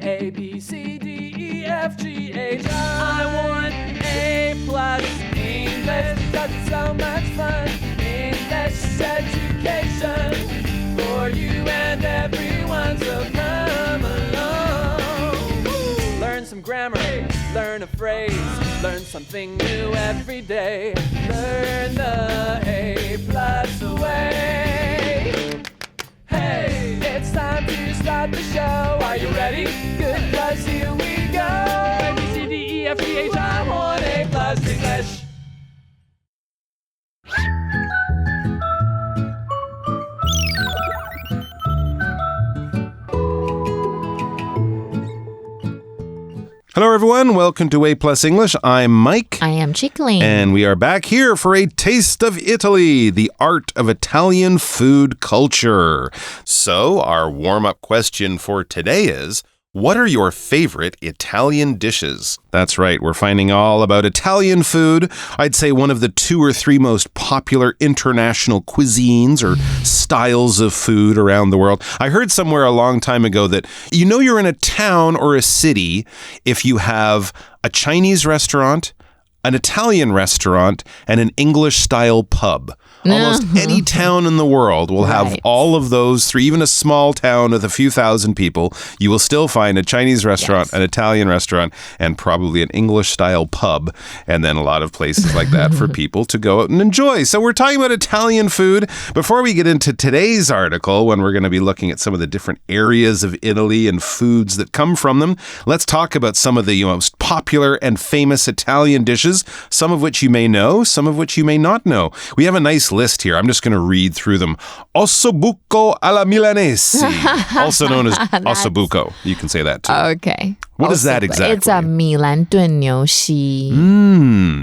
A, B, C, D, E, F, G, H, I want A plus English because it's so much fun. English education for you and everyone, so come along. Learn some grammar, learn a phrase, learn something new every day. Learn the A plus way. Hey, it's time to start the show. Are you ready? Good, 'cause here we go. A, B, C, D, E, F, G, H, I want A plus English. Hello, everyone. Welcome to A Plus English. I'm Mike. I am Chickling. And we are back here for a taste of Italy, the art of Italian food culture. So, our warm-up question for today is, what are your favorite Italian dishes? That's right, we're finding all about Italian food. I'd say one of the 2 or 3 most popular international cuisines or styles of food around the world. I heard somewhere a long time ago that you know you're in a town or a city if you have a Chinese restaurant, an Italian restaurant, and an English-style pub. Almost any town in the world will have all of those 3. Even a small town with a few thousand people, you will still find a Chinese restaurant, an Italian restaurant, and probably an English-style pub. And then a lot of places like that for people to go out and enjoy. So we're talking about Italian food. Before we get into today's article, when we're going to be looking at some of the different areas of Italy and foods that come from them, let's talk about some of the most popular and famous Italian dishes, some of which you may know, some of which you may not know. We have a nice list here. I'm just going to read through them. Ossobuco alla Milanese, also known as ossobuco. You can say that too. Okay. What is that exactly? It's a 米兰炖牛膝.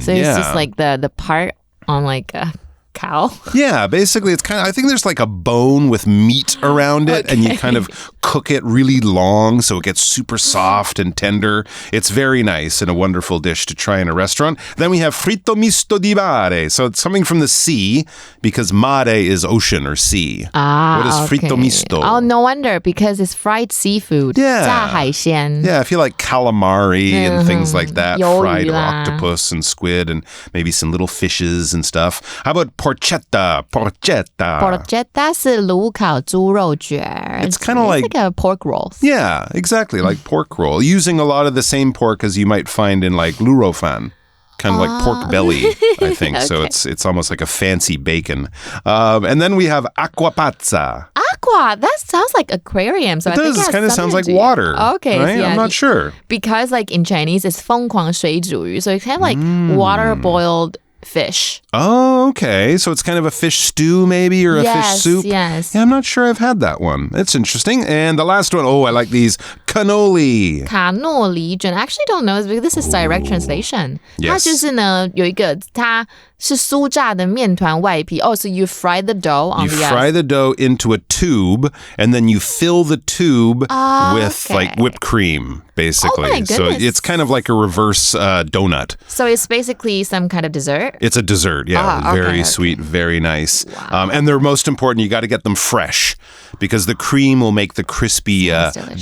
So it's just like the part on like a cow. Yeah, basically it's kind of, I think there's like a bone with meat around it and you kind of cook it really long so it gets super soft and tender. It's very nice and a wonderful dish to try in a restaurant. Then we have fritto misto di mare. So it's something from the sea because mare is ocean or sea. What is fritto misto? Oh, no wonder, because it's fried seafood. Yeah. 炸海鲜. Yeah, I feel like calamari and things like that. 鱿鱼 Fried 啦 octopus and squid and maybe some little fishes and stuff. How about porchetta? Porchetta 是炉烤猪肉卷. It's kind of like a pork roll. Yeah, exactly, like pork roll. Using a lot of the same pork as you might find in like lurofan. Kind of like pork belly, I think. So it's almost like a fancy bacon. And then we have acquapazza. Aqua, that sounds like aquarium. So It I think does. it Kind of sounds like synergy. water. Okay. Right? So yeah, I'm not sure. Because like in Chinese, it's 疯狂水煮鱼. So it's kind of like water boiled fish. Oh, okay. So it's kind of a fish stew maybe or a fish soup? Yes. Yeah, I'm not sure I've had that one. It's interesting. And the last one, I like these. Cannoli. 卡诺里卷. I actually don't know because this is direct translation. Yes. 它就是呢有一个它是酥炸的面团外皮. Oh, so you fry the dough on You the fry the dough into a tube and then you fill the tube with like whipped cream, basically. Oh my So goodness. it's kind of like a reverse donut. So it's basically some kind of dessert. It's a dessert, yeah. Very sweet, very nice. Wow. And they're most important, you got to get them fresh because the cream will make the crispy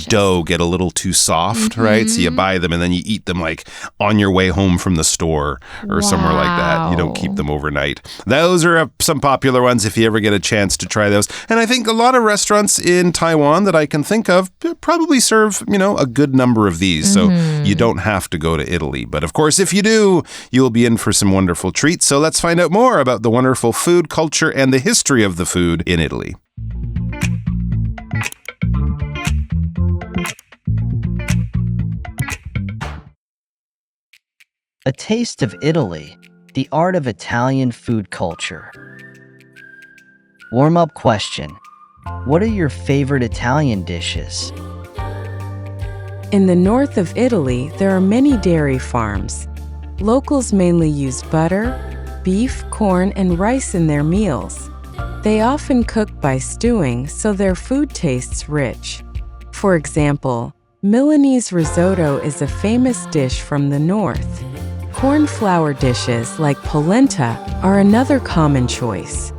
dough get a little too soft, right? So you buy them and then you eat them like on your way home from the store or somewhere like that. You don't keep them overnight. Those are some popular ones if you ever get a chance to try those. And I think a lot of restaurants in Taiwan that I can think of probably serve, a good number of these. So you don't have to go to Italy. But of course, if you do, you'll be in for some wonderful treats. So let's find out more about the wonderful food culture and the history of the food in Italy. A taste of Italy, the art of Italian food culture. Warm-up question. What are your favorite Italian dishes? In the north of Italy, there are many dairy farms. Locals mainly use butter, beef, corn, and rice in their meals. They often cook by stewing, so their food tastes rich. For example, Milanese risotto is a famous dish from the north. Corn flour dishes like polenta are another common choice.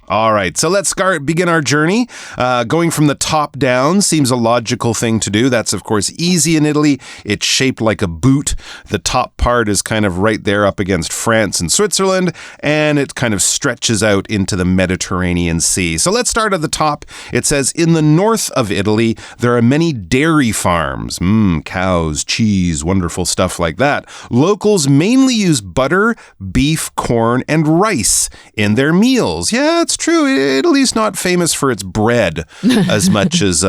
All right, so let's begin our journey. Going from the top down seems a logical thing to do. That's, of course, easy in Italy. It's shaped like a boot. The top part is kind of right there up against France and Switzerland, and it kind of stretches out into the Mediterranean Sea. So let's start at the top. It says, in the north of Italy, there are many dairy farms. Cows, cheese, wonderful stuff like that. Locals mainly use butter, beef, corn, and rice in their meals. Yeah, it's true. Italy's not famous for its bread as much as,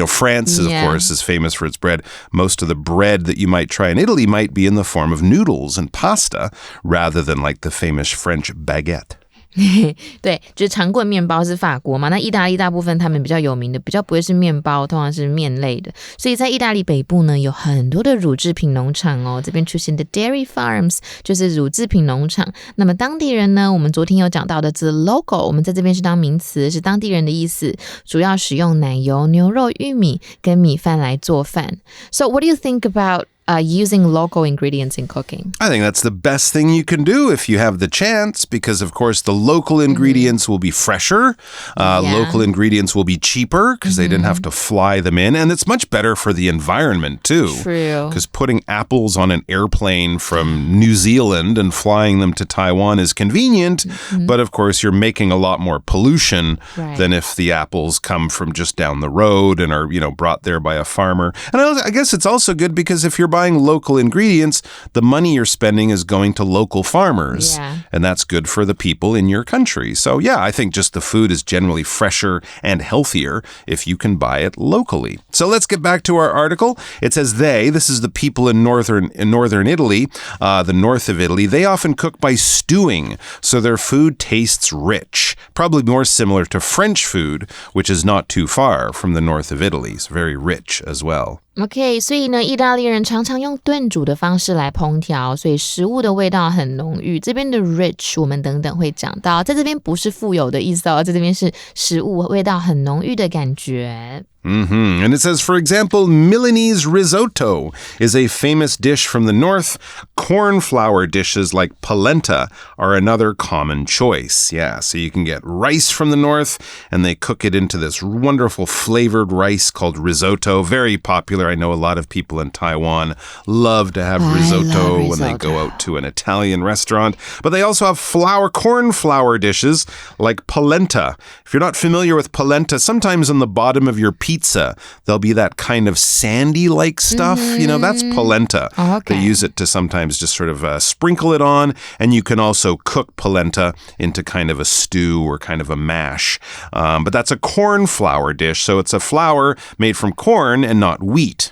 France, of course, is famous for its bread. Most of the bread that you might try in Italy might be in the form of noodles and pasta rather than like the famous French baguette. 对，就是长棍面包是法国嘛，那意大利大部分他们比较有名的比较不会是面包，通常是面类的，所以在意大利北部呢有很多的乳制品农场哦，这边出现的 dairy farms 就是乳制品农场。那么当地人呢，我们昨天有讲到的字 local， 我们在这边是当名词，是当地人的意思，主要使用奶油、牛肉、玉米跟米饭来做饭。So what do you think about using local ingredients in cooking? I think that's the best thing you can do if you have the chance, because of course the local ingredients will be fresher. Local ingredients will be cheaper because they didn't have to fly them in, and it's much better for the environment too. True. Because putting apples on an airplane from New Zealand and flying them to Taiwan is convenient, but of course you're making a lot more pollution than if the apples come from just down the road and are, brought there by a farmer. And I guess it's also good because if you're buying local ingredients, the money you're spending is going to local farmers. And that's good for the people in your country. So yeah, I think just the food is generally fresher and healthier if you can buy it locally. So let's get back to our article. It says this is the people in northern Italy, the north of Italy. They often cook by stewing, so their food tastes rich. Probably more similar to French food, which is not too far from the north of Italy. It's very rich as well. OK， 所以呢，意大利人常常用炖煮的方式来烹调，所以食物的味道很浓郁。这边的 rich 我们等等会讲到，在这边不是富有的意思哦，在这边是食物味道很浓郁的感觉。And it says, for example, Milanese risotto is a famous dish from the north. Corn flour dishes like polenta are another common choice. Yeah, so you can get rice from the north, and they cook it into this wonderful flavored rice called risotto. Very popular. I know a lot of people in Taiwan love to have risotto when they go out to an Italian restaurant. But they also have corn flour dishes like polenta. If you're not familiar with polenta, sometimes on the bottom of your pizza, there'll be that kind of sandy-like stuff. That's polenta. Okay. They use it to sometimes just sort of sprinkle it on, and you can also cook polenta into kind of a stew or kind of a mash. But that's a corn flour dish, so it's a flour made from corn and not wheat.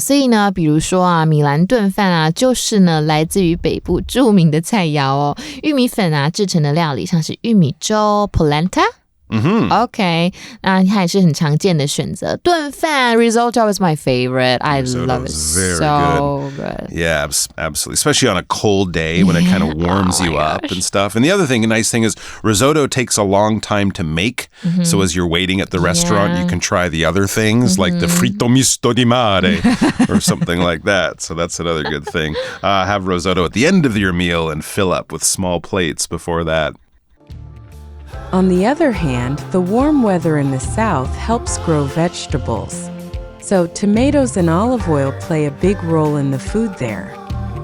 所以呢，比如说米兰炖饭就是呢来自于北部著名的菜肴哦，玉米粉制成的料理，像是玉米粥 polenta。OK， 那它也是很常见的选择。炖饭 risotto is my favorite. I love it so good. Yeah, absolutely. Especially on a cold day when it kind of warms you up and stuff. And the other thing, a nice thing is risotto takes a long time to make. So as you're waiting at the restaurant, you can try the other things like the fritto misto di mare or something like that. So that's another good thing. Have risotto at the end of your meal and fill up with small plates before that. On the other hand, the warm weather in the south helps grow vegetables. So tomatoes and olive oil play a big role in the food there.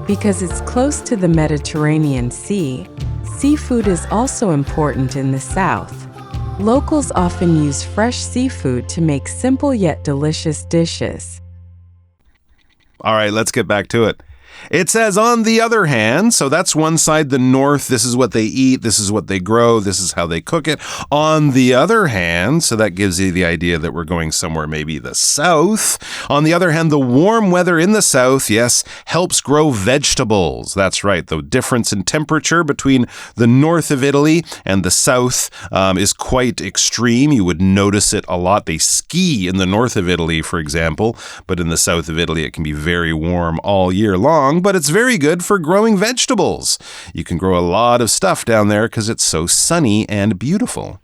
Because it's close to the Mediterranean Sea, seafood is also important in the south. Locals often use fresh seafood to make simple yet delicious dishes. All right, let's get back to it. It says, on the other hand, so that's one side, the north, this is what they eat, this is what they grow, this is how they cook it. On the other hand, so that gives you the idea that we're going somewhere maybe the south. On the other hand, the warm weather in the south, yes, helps grow vegetables. That's right. The difference in temperature between the north of Italy and the south is quite extreme. You would notice it a lot. They ski in the north of Italy, for example, but in the south of Italy, it can be very warm all year long. But it's very good for growing vegetables. You can grow a lot of stuff down there because it's so sunny and beautiful.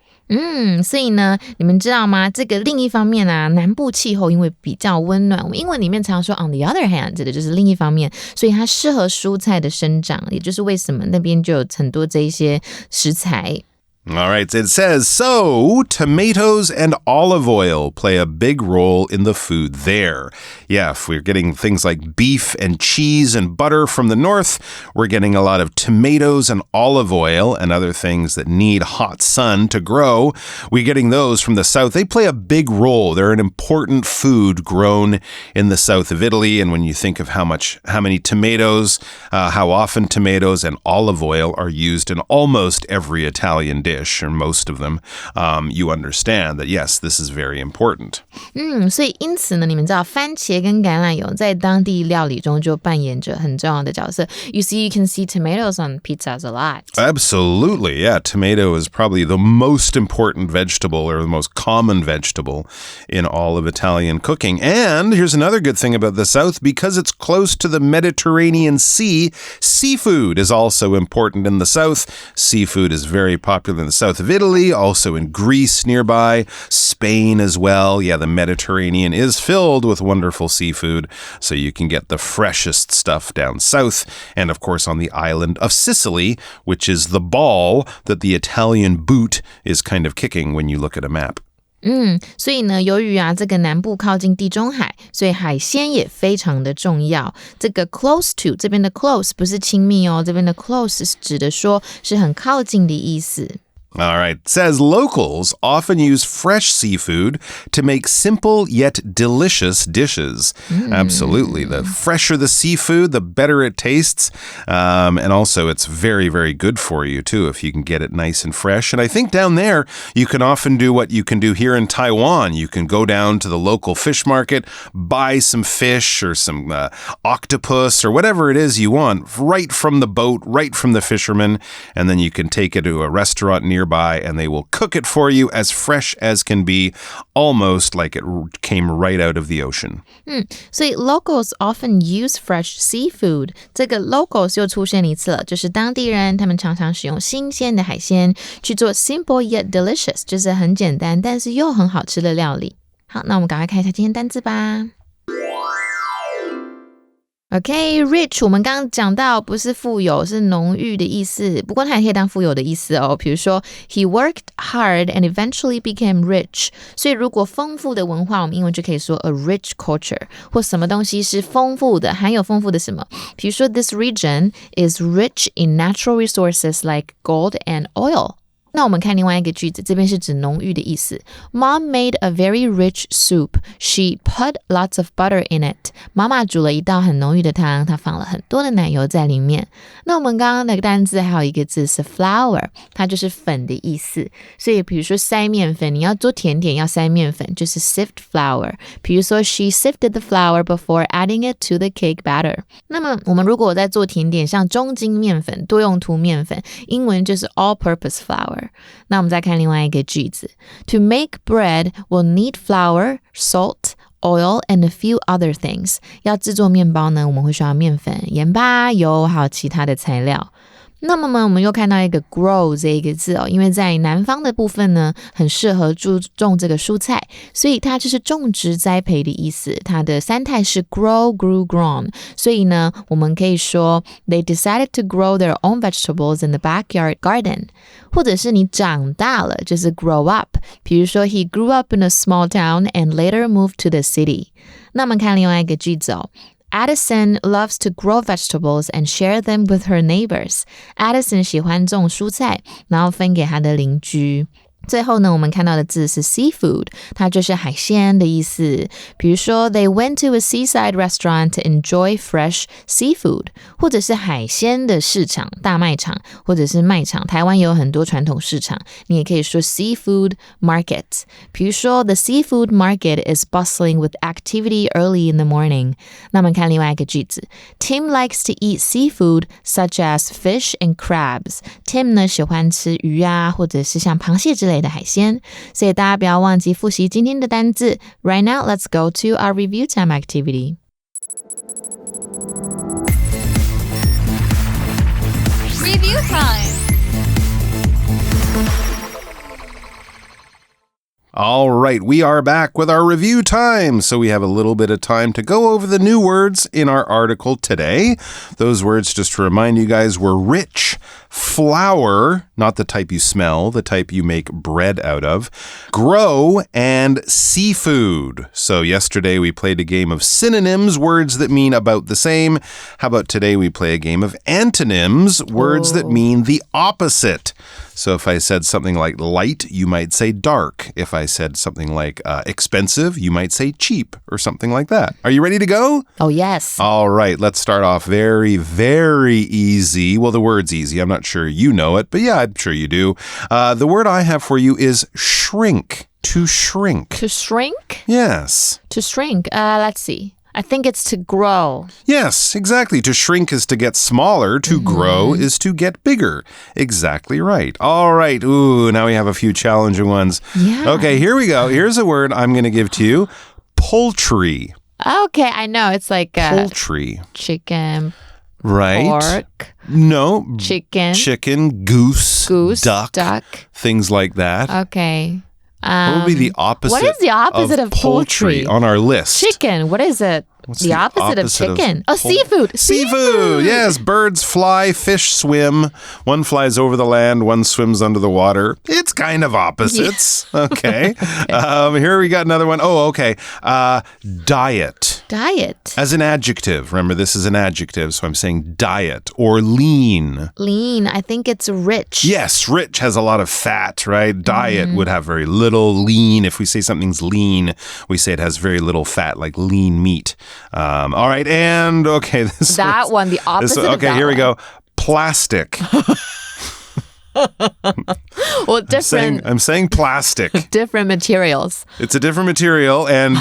所以呢，你们知道吗？这个另一方面南部气候因为比较温暖，我们英文里面常说 on the other hand， 指的就是另一方面，所以它适合蔬菜的生长，也就是为什么那边就有很多这一些食材。All right, it says, so tomatoes and olive oil play a big role in the food there. Yeah, if we're getting things like beef and cheese and butter from the north, we're getting a lot of tomatoes and olive oil and other things that need hot sun to grow. We're getting those from the south. They play a big role. They're an important food grown in the south of Italy. And when you think of how many tomatoes, how often tomatoes and olive oil are used in almost every Italian dish, or most of them, you understand that, yes, this is very important. 所以因此呢，你们知道番茄跟橄榄油在当地料理中就扮演着很重要的角色。You can see tomatoes on pizzas a lot. Absolutely, yeah. Tomato is probably the most important vegetable or the most common vegetable in all of Italian cooking. And here's another good thing about the South. Because it's close to the Mediterranean Sea, seafood is also important in the South. Seafood is very popular in the south of Italy, also in Greece nearby, Spain as well. Yeah, the Mediterranean is filled with wonderful seafood, so you can get the freshest stuff down south. And of course on the island of Sicily, which is the ball that the Italian boot is kind of kicking when you look at a map. 所以呢，由于这个南部靠近地中海，所以海鲜也非常的重要。这个 close to 这边的 close 不是亲密哦，这边的 close 是指的说是很靠近的意思。All right. It says locals often use fresh seafood to make simple yet delicious dishes. Absolutely. The fresher the seafood, the better it tastes. And also it's very, very good for you too if you can get it nice and fresh. And I think down there you can often do what you can do here in Taiwan. You can go down to the local fish market, buy some fish or some octopus or whatever it is you want right from the boat, right from the fisherman. And then you can take it to a restaurant nearby and they will cook it for you as fresh as can be, almost like it came right out of the ocean. 所以 locals often use fresh seafood. 这个 locals 又出现一次了，就是当地人他们常常使用新鲜的海鲜去做 simple yet delicious, 就是很简单但是又很好吃的料理。好，那我们赶快看一下今天单字吧。OK, rich 我们刚刚讲到不是富有，是浓郁的意思，不过它也可以当富有的意思哦。比如说 he worked hard and eventually became rich. 所以如果丰富的文化，我们英文就可以说 a rich culture, 或什么东西是丰富的，含有丰富的什么。比如说 this region is rich in natural resources like gold and oil. 那我们看另外一个句子，这边是指浓郁的意思。Mom made a very rich soup. She put lots of butter in it. 妈妈煮了一道很浓郁的汤，她放了很多的奶油在里面。那我们刚刚那个单字还有一个字是 flour, 它就是粉的意思。所以比如说筛面粉，你要做甜点要筛面粉，就是 sift flour. 比如说 she sifted the flour before adding it to the cake batter. 那么我们如果在做甜点，像中筋面粉、多用途面粉，英文就是 all-purpose flour.那我们再看另外一个句子 To make bread, we'll need flour, salt, oil, and a few other things. 要制作面包呢，我们会需要面粉、盐巴、油，还有其他的材料。那么呢，我们又看到一个 grow 这一个字哦，因为在南方的部分呢，很适合种这个蔬菜，所以它就是种植栽培的意思。它的三态是 grow, grew, grown， 所以呢，我们可以说 they decided to grow their own vegetables in the backyard garden， 或者是你长大了，就是 grow up。比如说 he grew up in a small town and later moved to the city。那我们看另外一个句子哦。Addison loves to grow vegetables and share them with her neighbors. Addison 喜欢种蔬菜，然后分给他的邻居。最后呢，我们看到的字是 seafood， 它就是海鲜的意思。比如说 they went to a seaside restaurant to enjoy fresh seafood， 或者是海鲜的市场、大卖场，或者是卖场。台湾也有很多传统市场，你也可以说 seafood market。比如说 the seafood market is bustling with activity early in the morning。那我们看另外一个句子 Tim likes to eat seafood such as fish and crabs。 Tim 呢喜欢吃鱼啊，或者是像螃蟹之类的海鲜，所以大家不要忘记复习今天的单字。Right now, let's go to our review time activity. Review time. All right, we are back with our review time. So we have a little bit of time to go over the new words in our article today. Those words, just to remind you guys, were rich, flour, not the type you smell, the type you make bread out of, grow, and seafood. So yesterday we played a game of synonyms, words that mean about the same. How about today we play a game of antonyms, words that mean the opposite. So if I said something like light, you might say dark. If I said something like expensive, you might say cheap or something like that. Are you ready to go? Oh, yes. All right, let's start off very, very easy. Well, the word's easy. I'm not sure you know it, but yeah, I'm sure you do. The word I have for you is shrink. To shrink. To shrink? Yes. To shrink. Let's see. I think it's to grow. Yes, exactly. To shrink is to get smaller. To grow is to get bigger. Exactly right. All right. Ooh, now we have a few challenging ones. Yeah. Okay, here we go. Here's a word I'm going to give to you. Poultry. Okay, I know. It's like Poultry. chicken, Right. pork, No. chicken, goose, duck, things like that. Okay. What would be the opposite? What is the opposite of poultry? On our list? Chicken. What is it? What's the opposite of chicken. Seafood. Seafood. Yes, birds fly, fish swim. One flies over the land, one swims under the water. It's kind of opposites. Yeah. Okay. Here we got another one. Oh, okay. Diet. Diet. As an adjective. Remember, this is an adjective, so I'm saying diet or lean. Lean. I think it's rich. Yes, rich has a lot of fat, right? Diet would have very little. Lean, if we say something's lean, we say it has very little fat, like lean meat. All right, and okay, the opposite. Okay, here we go. Plastic. Well, different. I'm saying plastic. Different materials. It's a different material, and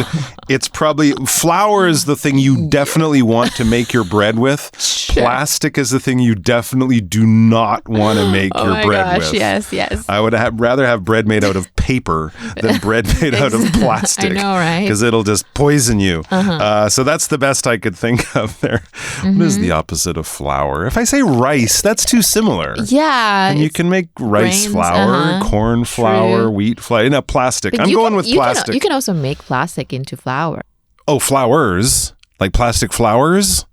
it's probably flour is the thing you definitely want to make your bread with. Sure. Plastic is the thing you definitely do not want to make your bread with. Yes. I would rather have bread made out of paper than bread made out of plastic. I know, right? Because it'll just poison you. So that's the best I could think of there. What is the opposite of flour? If I say rice, that's too similar. Yeah. And you can make rice flour, corn flour, wheat flour. No, plastic. But I'm going with plastic. You can also make plastic into flour. Oh, flowers? Like plastic flowers?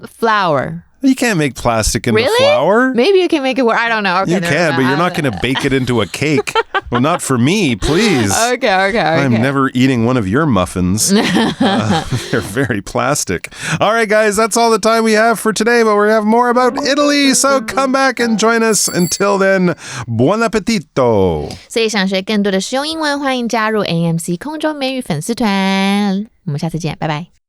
Flour. You can't make plastic into flour. Maybe you can make it work. I don't know. Okay, you can, but you're not going to bake it into a cake. Well, not for me, please. Okay. I'm never eating one of your muffins. They're very plastic. All right, guys, that's all the time we have for today, but we have more about Italy, so come back and join us. Until then, buon appetito. 所以想学更多的实用英文，欢迎加入 AMC 空中美语粉丝团。我们下次见，拜拜。